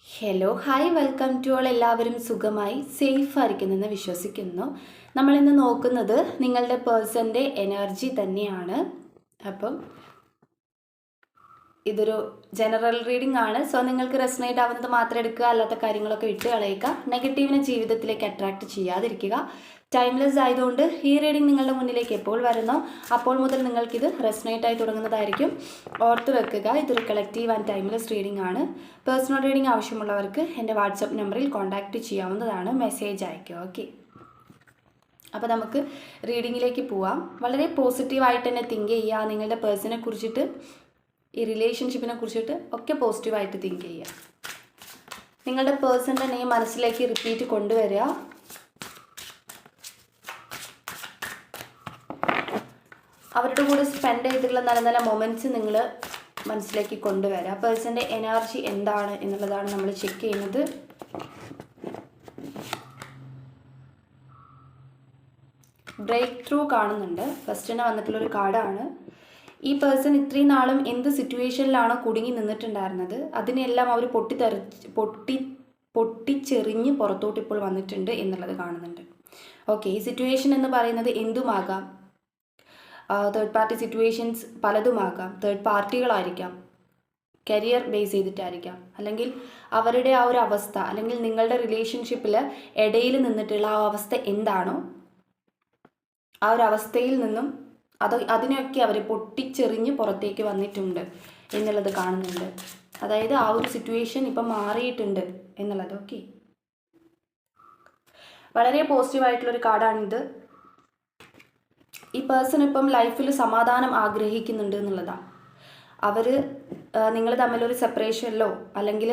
Hello hi welcome to all. എല്ലാവരും സുഖമായി സേഫായിരിക്കുന്നെന്ന് വിശ്വസിക്കുന്നു. നമ്മളിന്ന് നോക്കുന്നത് നിങ്ങളുടെ പേഴ്സൻ്റെ എനർജി തന്നെയാണ്. അപ്പം ഇതൊരു ജനറൽ റീഡിംഗ് ആണ്. സോ നിങ്ങൾക്ക് റെസണേറ്റ് ആവുന്നത് മാത്രം എടുക്കുക, അല്ലാത്ത കാര്യങ്ങളൊക്കെ വിട്ട് കളയുക. നെഗറ്റീവിനെ ജീവിതത്തിലേക്ക് അട്രാക്റ്റ് ചെയ്യാതിരിക്കുക. ടൈംലെസ് ആയതുകൊണ്ട് ഈ റീഡിംഗ് നിങ്ങളുടെ മുന്നിലേക്ക് എപ്പോൾ വരുന്നോ അപ്പോൾ മുതൽ നിങ്ങൾക്കിത് റെസണേറ്റ് ആയി തുടങ്ങുന്നതായിരിക്കും. ഓർത്ത് വെക്കുക, ഇതൊരു കളക്റ്റീവ് ആൻഡ് ടൈംലെസ് റീഡിംഗ് ആണ്. പേഴ്സണൽ റീഡിംഗ് ആവശ്യമുള്ളവർക്ക് എൻ്റെ വാട്സപ്പ് നമ്പറിൽ കോൺടാക്റ്റ് ചെയ്യാവുന്നതാണ്. മെസ്സേജ് അയയ്ക്കുക. ഓക്കെ, അപ്പോൾ നമുക്ക് റീഡിങ്ങിലേക്ക് പോവാം. വളരെ പോസിറ്റീവായിട്ട് തന്നെ തിങ്ക് ചെയ്യുക. നിങ്ങളുടെ പേഴ്സണെ കുറിച്ചിട്ട്, ഈ റിലേഷൻഷിപ്പിനെ കുറിച്ചിട്ട് ഒക്കെ പോസിറ്റീവായിട്ട് തിങ്ക് ചെയ്യുക. നിങ്ങളുടെ പേഴ്സൻ്റെ നെയിം മനസ്സിലേക്ക് റിപ്പീറ്റ് കൊണ്ടുവരിക. അവരുടെ കൂടെ സ്പെൻഡ് ചെയ്തിട്ടുള്ള നല്ല നല്ല മൊമെൻറ്റ്സ് നിങ്ങൾ മനസ്സിലേക്ക് കൊണ്ടുവരിക. പേഴ്സൻ്റെ എനർജി എന്താണ് എന്നുള്ളതാണ് നമ്മൾ ചെക്ക് ചെയ്യുന്നത്. ബ്രേക്ക് ത്രൂ കാണുന്നുണ്ട്. ഫസ്റ്റ് തന്നെ വന്നിട്ടുള്ളൊരു കാർഡാണ്. ഈ പേഴ്സൺ ഇത്രയും നാളും എന്ത് സിറ്റുവേഷനിലാണോ കുടുങ്ങി നിന്നിട്ടുണ്ടായിരുന്നത് അതിനെല്ലാം അവർ പൊട്ടിച്ചെറിഞ്ഞ് പുറത്തോട്ട് ഇപ്പോൾ വന്നിട്ടുണ്ട് എന്നുള്ളത് കാണുന്നുണ്ട്. ഓക്കെ, ഈ സിറ്റുവേഷൻ എന്ന് പറയുന്നത് എന്തുമാകാം. തേർഡ് പാർട്ടി സിറ്റുവേഷൻസ് പലതുമാകാം. തേർഡ് പാർട്ടികളായിരിക്കാം, കരിയർ ബേസ് ചെയ്തിട്ടായിരിക്കാം, അല്ലെങ്കിൽ അവരുടെ ആ ഒരു അവസ്ഥ, അല്ലെങ്കിൽ നിങ്ങളുടെ റിലേഷൻഷിപ്പിൽ ഇടയിൽ നിന്നിട്ടുള്ള ആ അവസ്ഥ എന്താണോ ആ ഒരു അവസ്ഥയിൽ നിന്നും അതിനെയൊക്കെ അവർ പൊട്ടിച്ചെറിഞ്ഞ് പുറത്തേക്ക് വന്നിട്ടുണ്ട് എന്നുള്ളത് കാണുന്നുണ്ട്. അതായത് ആ ഒരു സിറ്റുവേഷൻ ഇപ്പം മാറിയിട്ടുണ്ട് എന്നുള്ളത്. ഓക്കെ, വളരെ പോസിറ്റീവായിട്ടുള്ളൊരു കാർഡാണിത്. ഈ പേഴ്സൺ ഇപ്പം ലൈഫിൽ സമാധാനം ആഗ്രഹിക്കുന്നുണ്ട് എന്നുള്ളതാണ്. അവർ നിങ്ങൾ തമ്മിലൊരു സെപ്പറേഷനിലോ അല്ലെങ്കിൽ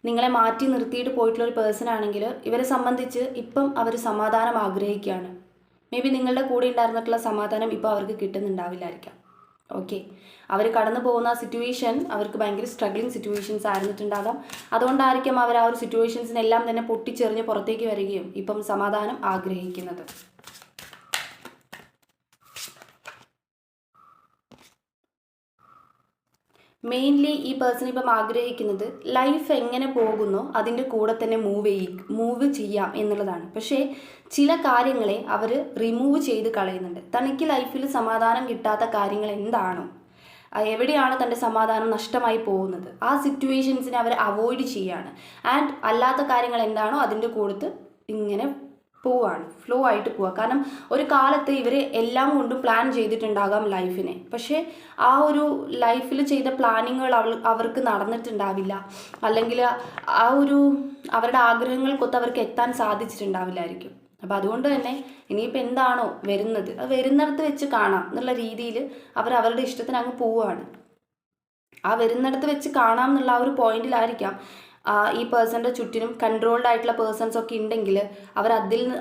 നിങ്ങളെ മാറ്റി നിർത്തിയിട്ട് പോയിട്ടുള്ളൊരു പേഴ്സൺ ആണെങ്കിൽ ഇവരെ സംബന്ധിച്ച് ഇപ്പം അവർ സമാധാനം ആഗ്രഹിക്കുകയാണ്. മേ ബി നിങ്ങളുടെ കൂടെ ഉണ്ടായിരുന്നിട്ടുള്ള സമാധാനം ഇപ്പോൾ അവർക്ക് കിട്ടുന്നുണ്ടാവില്ലായിരിക്കാം. ഓക്കെ, അവർ കടന്നു പോകുന്ന സിറ്റുവേഷൻ അവർക്ക് ഭയങ്കര സ്ട്രഗ്ലിങ് സിറ്റുവേഷൻസ് ആയിരുന്നിട്ടുണ്ടാകാം. അതുകൊണ്ടായിരിക്കും അവർ ആ ഒരു സിറ്റുവേഷൻസിനെല്ലാം തന്നെ പൊട്ടിച്ചെറിഞ്ഞ് പുറത്തേക്ക് വരികയും ഇപ്പം സമാധാനം ആഗ്രഹിക്കുന്നത്. മെയിൻലി ഈ പേഴ്സൺ ഇപ്പം ആഗ്രഹിക്കുന്നത് ലൈഫ് എങ്ങനെ പോകുന്നോ അതിൻ്റെ കൂടെ തന്നെ മൂവ് ചെയ്യാം എന്നുള്ളതാണ്. പക്ഷേ ചില കാര്യങ്ങളെ അവർ റിമൂവ് ചെയ്ത് കളയുന്നുണ്ട്. തനിക്ക് ലൈഫിൽ സമാധാനം കിട്ടാത്ത കാര്യങ്ങൾ എന്താണോ, എവിടെയാണ് തൻ്റെ സമാധാനം നഷ്ടമായി പോകുന്നത്, ആ സിറ്റുവേഷൻസിനെ അവർ അവോയ്ഡ് ചെയ്യുകയാണ്. ആൻഡ് അല്ലാത്ത കാര്യങ്ങൾ എന്താണോ അതിൻ്റെ കൂടത്ത് ഇങ്ങനെ പോവാണ്, ഫ്ലോ ആയിട്ട് പോവുക. കാരണം ഒരു കാലത്ത് ഇവർ എല്ലാം കൊണ്ടും പ്ലാൻ ചെയ്തിട്ടുണ്ടാകാം ലൈഫിനെ. പക്ഷേ ആ ഒരു ലൈഫിൽ ചെയ്ത പ്ലാനിങ്ങുകൾ അവർക്ക് നടന്നിട്ടുണ്ടാവില്ല, അല്ലെങ്കിൽ ആ ഒരു അവരുടെ ആഗ്രഹങ്ങൾക്കൊത്ത് അവർക്ക് എത്താൻ സാധിച്ചിട്ടുണ്ടാവില്ലായിരിക്കും. അപ്പോൾ അതുകൊണ്ട് തന്നെ ഇനിയിപ്പോൾ എന്താണോ വരുന്നത് അത് വരുന്നിടത്ത് വെച്ച് കാണാം എന്നുള്ള രീതിയിൽ അവരുടെ ഇഷ്ടത്തിന് അങ്ങ് പോവുകയാണ്. ആ വരുന്നിടത്ത് വെച്ച് കാണാം എന്നുള്ള ആ ഒരു പോയിന്റിലായിരിക്കാം ഈ പേഴ്സൻ്റെ ചുറ്റിനും കൺട്രോൾഡ് ആയിട്ടുള്ള പേഴ്സൺസ് ഒക്കെ ഉണ്ടെങ്കിൽ അവർ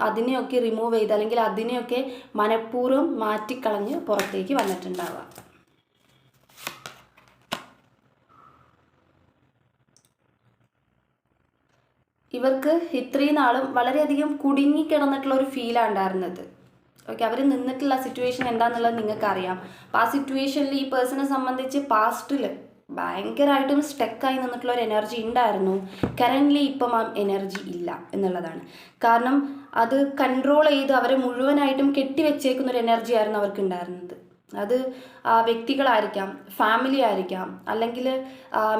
അതിനെയൊക്കെ റിമൂവ് ചെയ്ത് അല്ലെങ്കിൽ അതിനെയൊക്കെ മനഃപൂർവ്വം മാറ്റിക്കളഞ്ഞ് പുറത്തേക്ക് വന്നിട്ടുണ്ടാവുക. ഇവർക്ക് ഇത്രയും നാളും വളരെയധികം കുടുങ്ങിക്കിടന്നിട്ടുള്ള ഒരു ഫീലാണ് ഉണ്ടായിരുന്നത്. ഓക്കെ, അവർ നിന്നിട്ടുള്ള സിറ്റുവേഷൻ എന്താണെന്നുള്ളത് നിങ്ങൾക്കറിയാം. അപ്പോൾ ആ സിറ്റുവേഷനിൽ ഈ പേഴ്സണെ സംബന്ധിച്ച് പാസ്റ്റിൽ ഭയങ്കരമായിട്ടും സ്റ്റക്കായി നിന്നിട്ടുള്ള ഒരു എനർജി ഉണ്ടായിരുന്നു. കറൻ്റ്ലി ഇപ്പം ആ എനർജി ഇല്ല എന്നുള്ളതാണ്. കാരണം അത് കൺട്രോൾ ചെയ്ത് അവരെ മുഴുവനായിട്ടും കെട്ടിവെച്ചേക്കുന്ന ഒരു എനർജി ആയിരുന്നു അവർക്ക് ഉണ്ടായിരുന്നത്. അത് വ്യക്തികളായിരിക്കാം, ഫാമിലി ആയിരിക്കാം, അല്ലെങ്കിൽ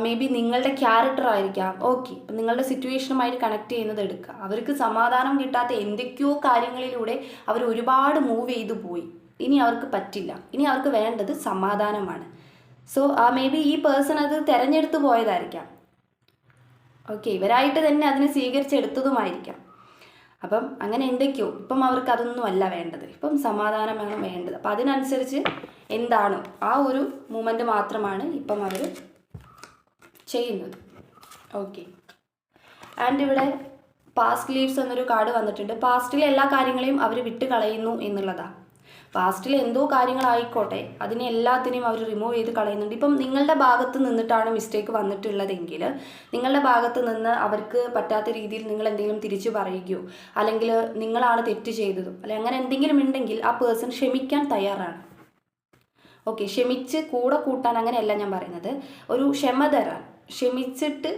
മേ ബി നിങ്ങളുടെ ക്യാരക്ടർ ആയിരിക്കാം. ഓക്കെ, ഇപ്പം നിങ്ങളുടെ സിറ്റുവേഷനുമായിട്ട് കണക്ട് ചെയ്യുന്നത് എടുക്കുക. അവർക്ക് സമാധാനം കിട്ടാത്ത എന്തൊക്കെയോ കാര്യങ്ങളിലൂടെ അവർ ഒരുപാട് മൂവ് ചെയ്തു പോയി. ഇനി അവർക്ക് പറ്റില്ല. ഇനി അവർക്ക് വേണ്ടത് സമാധാനമാണ്. സോ മേ ബി ഈ പേഴ്സൺ അത് തിരഞ്ഞെടുത്ത് പോയതായിരിക്കാം. ഓക്കെ, ഇവരായിട്ട് തന്നെ അതിനെ സ്വീകരിച്ചെടുത്തതുമായിരിക്കാം. അപ്പം അങ്ങനെ എന്തൊക്കെയോ ഇപ്പം അവർക്ക് അതൊന്നും അല്ല വേണ്ടത്. ഇപ്പം സമാധാനമാണ് വേണ്ടത്. അപ്പം അതിനനുസരിച്ച് എന്താണോ ആ ഒരു മൂമെൻ്റ് മാത്രമാണ് ഇപ്പം അവർ ചെയ്യുന്നത്. ഓക്കെ, ആൻഡ് ഇവിടെ പാസ്റ്റ് ലീവ്സ് എന്നൊരു കാർഡ് വന്നിട്ടുണ്ട്. പാസ്റ്റിലെ എല്ലാ കാര്യങ്ങളെയും അവർ വിട്ട് കളയുന്നു എന്നുള്ളതാണ്. പാസ്റ്റിൽ എന്തോ കാര്യങ്ങളായിക്കോട്ടെ അതിനെ എല്ലാത്തിനെയും അവർ റിമൂവ് ചെയ്ത് കളയുന്നുണ്ട്. ഇപ്പം നിങ്ങളുടെ ഭാഗത്ത് നിന്നിട്ടാണ് മിസ്റ്റേക്ക് വന്നിട്ടുള്ളതെങ്കിൽ നിങ്ങളുടെ ഭാഗത്ത് നിന്ന് അവർക്ക് പറ്റാത്ത രീതിയിൽ നിങ്ങൾ എന്തെങ്കിലും തിരിച്ചു പറയുകയോ അല്ലെങ്കിൽ നിങ്ങളാണ് തെറ്റ് ചെയ്തതും അല്ലെങ്കിൽ അങ്ങനെ എന്തെങ്കിലും ഉണ്ടെങ്കിൽ ആ പേഴ്സൺ ക്ഷമിക്കാൻ തയ്യാറാണ്. ഓക്കെ, ക്ഷമിച്ച് കൂടെ കൂട്ടാൻ അങ്ങനെയല്ല ഞാൻ പറയുന്നത്, ഒരു ക്ഷമ തരാൻ. ക്ഷമിച്ചിട്ട്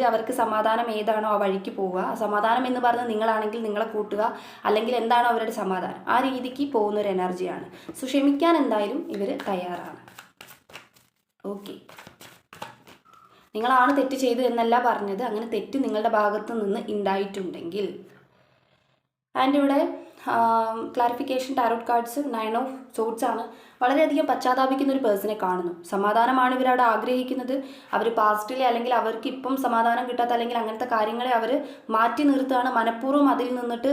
അവർക്ക് സമാധാനം ഏതാണോ ആ വഴിക്ക് പോവുക. സമാധാനം എന്ന് പറഞ്ഞാൽ നിങ്ങളാണെങ്കിൽ നിങ്ങളെ കൂട്ടുക, അല്ലെങ്കിൽ എന്താണോ അവരുടെ സമാധാനം ആ രീതിക്ക് പോകുന്നൊരു എനർജിയാണ്. സോ ക്ഷമിക്കാൻ എന്തായാലും ഇവർ തയ്യാറാണ്. ഓക്കെ, നിങ്ങളാണ് തെറ്റ് ചെയ്തു എന്നല്ല പറഞ്ഞത്, അങ്ങനെ തെറ്റ് നിങ്ങളുടെ ഭാഗത്ത് നിന്ന് ഉണ്ടായിട്ടുണ്ടെങ്കിൽ. ആൻഡ് ഇവിടെ clarification tarot cards 9 of swords ആണ്. വളരെയധികം പശ്ചാത്താപിക്കുന്ന ഒരു പേഴ്സണെ കാണുന്നു. സമാധാനമാണ് ഇവരവിടെ ആഗ്രഹിക്കുന്നത്. അവർ പാസ്റ്റിലെ അല്ലെങ്കിൽ അവർക്ക് ഇപ്പം സമാധാനം കിട്ടാത്ത അല്ലെങ്കിൽ അങ്ങനത്തെ കാര്യങ്ങളെ അവർ മാറ്റി നിർത്തുകയാണ്. മനഃപൂർവ്വം അതിൽ നിന്നിട്ട്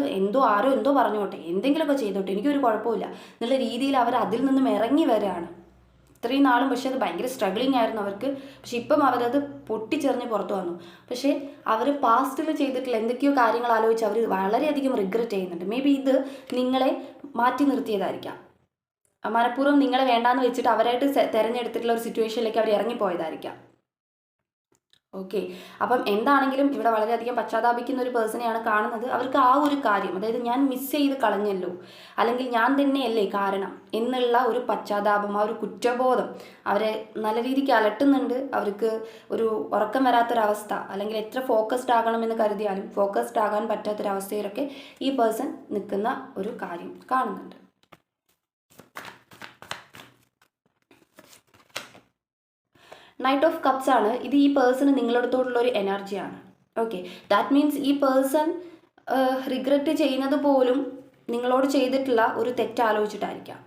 ആരോ എന്തോ പറഞ്ഞോട്ടെ, എന്തെങ്കിലുമൊക്കെ ചെയ്തോട്ടെ, എനിക്കൊരു കുഴപ്പമില്ല എന്നുള്ള രീതിയിൽ അവർ അതിൽ നിന്നും ഇറങ്ങി വരികയാണ് ഇത്രയും നാളും. പക്ഷെ അത് ഭയങ്കര സ്ട്രഗ്ലിംഗ് ആയിരുന്നു അവർക്ക്. പക്ഷെ ഇപ്പം അവരത് പൊട്ടിച്ചെറിഞ്ഞ് പുറത്തു വന്നു. പക്ഷേ അവർ പാസ്റ്റിൽ ചെയ്തിട്ടുള്ള എന്തൊക്കെയോ കാര്യങ്ങൾ ആലോചിച്ച് അവർ വളരെയധികം റിഗ്രറ്റ് ചെയ്യുന്നുണ്ട്. മേ ബി ഇത് നിങ്ങളെ മാറ്റി നിർത്തിയതായിരിക്കാം. മനഃപൂർവ്വം നിങ്ങളെ വേണ്ടാന്ന് വെച്ചിട്ട് അവരായിട്ട് തിരഞ്ഞെടുത്തിട്ടുള്ള ഒരു സിറ്റുവേഷനിലേക്ക് അവർ ഇറങ്ങിപ്പോയതായിരിക്കാം. ഓക്കെ, അപ്പം എന്താണെങ്കിലും ഇവിടെ വളരെയധികം പശ്ചാത്താപിക്കുന്ന ഒരു പേഴ്സണെയാണ് കാണുന്നത്. അവർക്ക് ആ ഒരു കാര്യം, അതായത് ഞാൻ മിസ് ചെയ്ത് കളഞ്ഞല്ലോ, അല്ലെങ്കിൽ ഞാൻ തന്നെയല്ലേ കാരണം എന്നുള്ള ഒരു പശ്ചാത്താപം, ആ ഒരു കുറ്റബോധം അവരെ നല്ല രീതിക്ക് അലട്ടുന്നുണ്ട്. അവർക്ക് ഒരു ഉറക്കം വരാത്തൊരവസ്ഥ, അല്ലെങ്കിൽ എത്ര ഫോക്കസ്ഡ് ആകണമെന്ന് കരുതിയാലും ഫോക്കസ്ഡ് ആകാൻ പറ്റാത്തൊരവസ്ഥയിലൊക്കെ ഈ പേഴ്സൺ നിൽക്കുന്ന ഒരു കാര്യം കാണുന്നുണ്ട്. നൈറ്റ് ഓഫ് കപ്സ് ആണ് ഇത്. ഈ പേഴ്സണ് നിങ്ങളടുത്തോടുള്ള ഒരു എനർജിയാണ്. ഓക്കെ, ദാറ്റ് മീൻസ് ഈ പേഴ്സൺ റിഗ്രറ്റ് ചെയ്യുന്നത് പോലും നിങ്ങളോട് ചെയ്തിട്ടുള്ള ഒരു തെറ്റ് ആലോചിച്ചിട്ടായിരിക്കാം.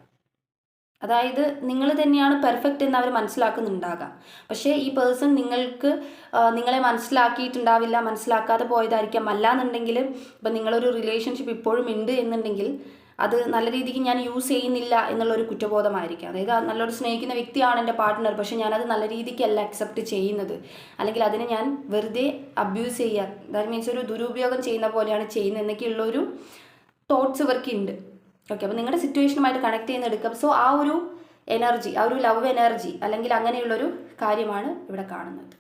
അതായത് നിങ്ങൾ തന്നെയാണ് പെർഫെക്റ്റ് എന്ന് അവർ മനസ്സിലാക്കുന്നുണ്ടാകാം. പക്ഷേ ഈ പേഴ്സൺ നിങ്ങളെ മനസ്സിലാക്കിയിട്ടുണ്ടാവില്ല, മനസ്സിലാക്കാതെ പോയതായിരിക്കാം. അല്ലാന്നുണ്ടെങ്കിൽ ഇപ്പം നിങ്ങളൊരു റിലേഷൻഷിപ്പ് ഇപ്പോഴും ഉണ്ട് എന്നുണ്ടെങ്കിൽ അത് നല്ല രീതിക്ക് ഞാൻ യൂസ് ചെയ്യുന്നില്ല എന്നുള്ളൊരു കുറ്റബോധമായിരിക്കാം. അതായത് നല്ലൊരു സ്നേഹിക്കുന്ന വ്യക്തിയാണ് എൻ്റെ പാർട്ട്ണർ, പക്ഷേ ഞാനത് നല്ല രീതിക്കല്ല അക്സെപ്റ്റ് ചെയ്യുന്നത്, അല്ലെങ്കിൽ അതിനെ ഞാൻ വെറുതെ അബ്യൂസ് ചെയ്യുക, ദാറ്റ് മീൻസ് ഒരു ദുരുപയോഗം ചെയ്യുന്ന പോലെയാണ് ചെയ്യുന്നത് എന്നൊക്കെയുള്ളൊരു തോട്ട്സ് ഇവർക്കുണ്ട്. ഓക്കെ, അപ്പോൾ നിങ്ങളുടെ സിറ്റുവേഷനുമായിട്ട് കണക്ട് ചെയ്യുന്ന എടുക്കാം. സോ ആ ഒരു എനർജി, ആ ഒരു ലവ് എനർജി അല്ലെങ്കിൽ അങ്ങനെയുള്ളൊരു കാര്യമാണ് ഇവിടെ കാണുന്നത്.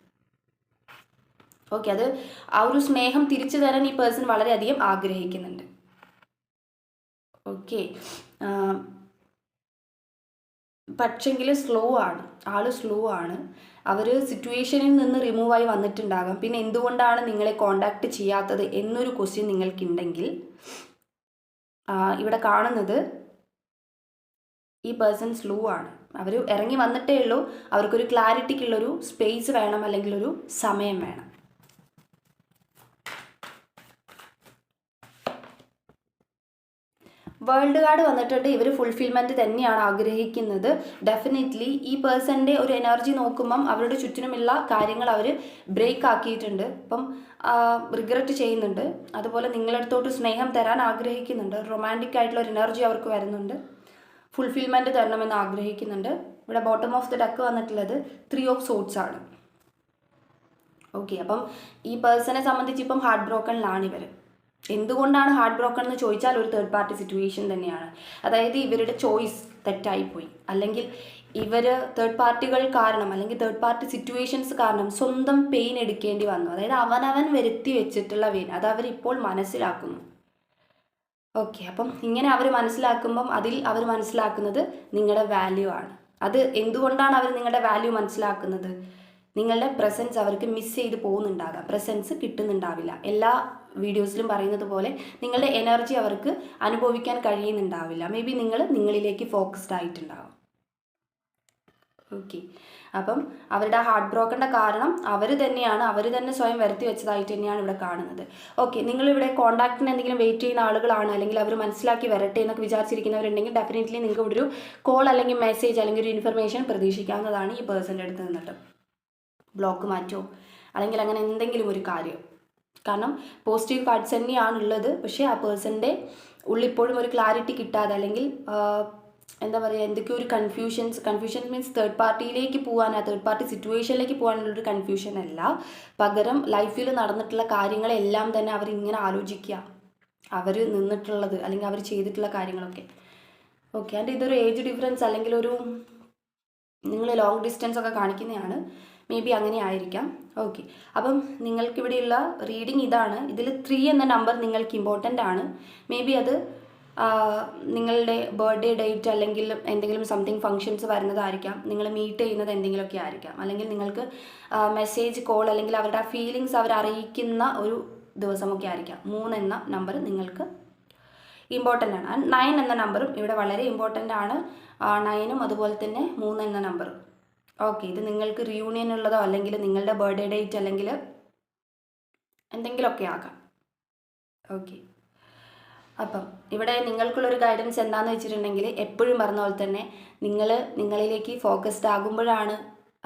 ഓക്കെ, അത് ആ ഒരു സ്നേഹം തിരിച്ചു തരാൻ ഈ പേഴ്സൺ വളരെയധികം ആഗ്രഹിക്കുന്നുണ്ട്. ഓക്കെ, പക്ഷെങ്കിൽ സ്ലോ ആണ്, ആൾ സ്ലോ ആണ്. അവർ സിറ്റുവേഷനിൽ നിന്ന് റിമൂവായി വന്നിട്ടുണ്ടാകാം. പിന്നെ എന്തുകൊണ്ടാണ് നിങ്ങളെ കോണ്ടാക്ട് ചെയ്യാത്തത് എന്നൊരു ക്വസ്റ്റ്യൻ നിങ്ങൾക്കുണ്ടെങ്കിൽ ഇവിടെ കാണുന്നത് ഈ പേഴ്സൺ സ്ലോ ആണ്. അവർ ഇറങ്ങി വന്നിട്ടേ ഉള്ളൂ. അവർക്കൊരു ക്ലാരിറ്റിക്കുള്ളൊരു സ്പേസ് വേണം, അല്ലെങ്കിൽ ഒരു സമയം വേണം. വേൾഡ് കാർഡ് വന്നിട്ടുണ്ട്. ഇവർ ഫുൾഫിൽമെൻറ്റ് തന്നെയാണ് ആഗ്രഹിക്കുന്നത്. ഡെഫിനറ്റ്ലി ഈ പേഴ്സൻ്റെ ഒരു എനർജി നോക്കുമ്പം അവരുടെ ചുറ്റിനുമുള്ള കാര്യങ്ങൾ അവർ ബ്രേക്ക് ആക്കിയിട്ടുണ്ട്. അപ്പം റിഗ്രറ്റ് ചെയ്യുന്നുണ്ട്. അതുപോലെ നിങ്ങളടുത്തോട്ട് സ്നേഹം തരാൻ ആഗ്രഹിക്കുന്നുണ്ട്. റൊമാൻറ്റിക് ആയിട്ടുള്ള ഒരു എനർജി അവർക്ക് വരുന്നുണ്ട്. ഫുൾഫിൽമെൻറ്റ് തരണമെന്ന് ആഗ്രഹിക്കുന്നുണ്ട്. ഇവിടെ ബോട്ടം ഓഫ് ദ ഡക്ക് വന്നിട്ടുള്ളത് 3 ഓഫ് സോർഡ്സ് ആണ്. ഓക്കെ, അപ്പം ഈ പേഴ്സണെ സംബന്ധിച്ച് ഇപ്പം ഹാർട്ട് ബ്രോക്കണിലാണ് ഇവർ. എന്തുകൊണ്ടാണ് ഹാർട്ട് ബ്രോക്കൺ എന്ന് ചോദിച്ചാൽ ഒരു തേർഡ് പാർട്ടി സിറ്റുവേഷൻ തന്നെയാണ്. അതായത് ഇവരുടെ ചോയ്സ് തെറ്റായിപ്പോയി, അല്ലെങ്കിൽ ഇവർ തേർഡ് പാർട്ടികൾ കാരണം അല്ലെങ്കിൽ തേർഡ് പാർട്ടി സിറ്റുവേഷൻസ് കാരണം സ്വന്തം പെയിൻ എടുക്കേണ്ടി വന്നു. അതായത് അവനവൻ വരുത്തി വെച്ചിട്ടുള്ള പെയിൻ അത് അവരിപ്പോൾ മനസ്സിലാക്കുന്നു. ഓക്കെ, അപ്പം ഇങ്ങനെ അവർ മനസ്സിലാക്കുമ്പം അതിൽ അവർ മനസ്സിലാക്കുന്നത് നിങ്ങളുടെ വാല്യൂ ആണ്. അത് എന്തുകൊണ്ടാണ് അവർ നിങ്ങളുടെ വാല്യൂ മനസ്സിലാക്കുന്നത്? നിങ്ങളുടെ പ്രസൻസ് അവർക്ക് മിസ് ചെയ്ത് പോകുന്നുണ്ടാകാം, പ്രസൻസ് കിട്ടുന്നുണ്ടാവില്ല. എല്ലാ വീഡിയോസിലും പറയുന്നത് പോലെ നിങ്ങളുടെ എനർജി അവർക്ക് അനുഭവിക്കാൻ കഴിയുന്നുണ്ടാവില്ല. മേ ബി നിങ്ങളിലേക്ക് ഫോക്കസ്ഡ് ആയിട്ടുണ്ടാവും. ഓക്കെ, അപ്പം അവരുടെ ഹാർട്ട് ബ്രോക്കൻ്റെ കാരണം അവർ തന്നെ സ്വയം വരുത്തി വെച്ചതായിട്ട് തന്നെയാണ് ഇവിടെ കാണുന്നത്. ഓക്കെ, നിങ്ങളിവിടെ കോൺടാക്റ്റിന് എന്തെങ്കിലും വെയിറ്റ് ചെയ്യുന്ന ആളുകളാണ്, അല്ലെങ്കിൽ അവർ മനസ്സിലാക്കി വരട്ടെ എന്നൊക്കെ വിചാരിച്ചിരിക്കുന്നവരുണ്ടെങ്കിൽ ഡെഫിനറ്റ്ലി നിങ്ങൾക്ക് ഇവിടെ ഒരു കോൾ അല്ലെങ്കിൽ മെസ്സേജ് അല്ലെങ്കിൽ ഒരു ഇൻഫർമേഷൻ പ്രതീക്ഷിക്കാവുന്നതാണ് ഈ പേഴ്സൻ്റെ അടുത്ത് നിന്നിട്ട്. ബ്ലോക്ക് മാറ്റോ അല്ലെങ്കിൽ അങ്ങനെ എന്തെങ്കിലും ഒരു കാര്യം. കാരണം പോസിറ്റീവ് കാർഡ്സ് തന്നെയാണുള്ളത്. പക്ഷേ ആ പേഴ്സൻ്റെ ഉള്ളിപ്പോഴും ഒരു ക്ലാരിറ്റി കിട്ടാതെ, അല്ലെങ്കിൽ എന്താ പറയുക, എന്തൊക്കെയോ ഒരു കൺഫ്യൂഷൻ മീൻസ് തേർഡ് പാർട്ടിയിലേക്ക് പോകാൻ, ആ തേർഡ് പാർട്ടി സിറ്റുവേഷനിലേക്ക് പോകാനുള്ളൊരു കൺഫ്യൂഷൻ അല്ല, പകരം ലൈഫിൽ നടന്നിട്ടുള്ള കാര്യങ്ങളെല്ലാം തന്നെ അവരിങ്ങനെ ആലോചിക്കുക, അവർ നിന്നിട്ടുള്ളത് അല്ലെങ്കിൽ അവർ ചെയ്തിട്ടുള്ള കാര്യങ്ങളൊക്കെ. ഓക്കെ, ആൻഡ് ഇതൊരു ഏജ് ഡിഫറൻസ് അല്ലെങ്കിൽ നിങ്ങൾ ലോങ് ഡിസ്റ്റൻസ് ഒക്കെ കാണിക്കുന്നതാണ്. മേ ബി അങ്ങനെ ആയിരിക്കാം. ഓക്കെ, അപ്പം നിങ്ങൾക്കിവിടെയുള്ള റീഡിങ് ഇതാണ്. ഇതിൽ 3 എന്ന നമ്പർ നിങ്ങൾക്ക് ഇമ്പോർട്ടൻ്റ് ആണ്. മേ ബി അത് നിങ്ങളുടെ ബർത്ത്ഡേ ഡേറ്റ് അല്ലെങ്കിൽ എന്തെങ്കിലും സംതിങ് ഫങ്ഷൻസ് വരുന്നതായിരിക്കാം, നിങ്ങൾ മീറ്റ് ചെയ്യുന്നത് എന്തെങ്കിലുമൊക്കെ ആയിരിക്കാം, അല്ലെങ്കിൽ നിങ്ങൾക്ക് മെസ്സേജ് കോൾ അല്ലെങ്കിൽ അവരുടെ ആ ഫീലിങ്സ് അവർ അറിയിക്കുന്ന ഒരു ദിവസമൊക്കെ ആയിരിക്കാം. 3 എന്ന നമ്പർ നിങ്ങൾക്ക് ഇമ്പോർട്ടൻ്റ് ആണ്. 9 എന്ന നമ്പറും ഇവിടെ വളരെ ഇമ്പോർട്ടൻ്റ് ആണ്. 9ഉം അതുപോലെ തന്നെ 3 എന്ന നമ്പറും. ഓക്കെ, ഇത് നിങ്ങൾക്ക് റിയൂണിയൻ ഉള്ളതോ അല്ലെങ്കിൽ നിങ്ങളുടെ ബർത്ത്ഡേ ഡേറ്റ് അല്ലെങ്കിൽ എന്തെങ്കിലുമൊക്കെ ആകാം. ഓക്കെ, അപ്പം ഇവിടെ നിങ്ങൾക്കുള്ളൊരു ഗൈഡൻസ് എന്താണെന്ന് വെച്ചിട്ടുണ്ടെങ്കിൽ, എപ്പോഴും പറഞ്ഞ പോലെ തന്നെ നിങ്ങളിലേക്ക് ഫോക്കസ്ഡ് ആകുമ്പോഴാണ്,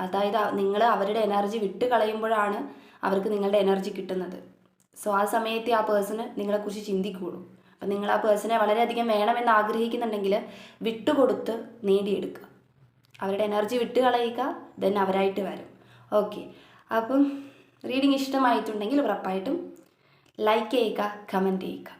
അതായത് നിങ്ങൾ അവരുടെ എനർജി വിട്ട് കളയുമ്പോഴാണ് അവർക്ക് നിങ്ങളുടെ എനർജി കിട്ടുന്നത്. സോ ആ സമയത്ത് ആ പേഴ്സണ് നിങ്ങളെക്കുറിച്ച് ചിന്തിക്കുകയുള്ളൂ. അപ്പം നിങ്ങൾ ആ പേഴ്സണെ വളരെയധികം വേണമെന്ന് ആഗ്രഹിക്കുന്നുണ്ടെങ്കിൽ വിട്ടുകൊടുത്ത് നേടിയെടുക്കുക. അവരുടെ എനർജി വിട്ട് കളയുക, ദെൻ അവരായിട്ട് വരും. ഓക്കെ, അപ്പം റീഡിങ് ഇഷ്ടമായിട്ടുണ്ടെങ്കിൽ ഉറപ്പായിട്ടും ലൈക്ക് ചെയ്യുക, കമൻറ്റ് ചെയ്യുക.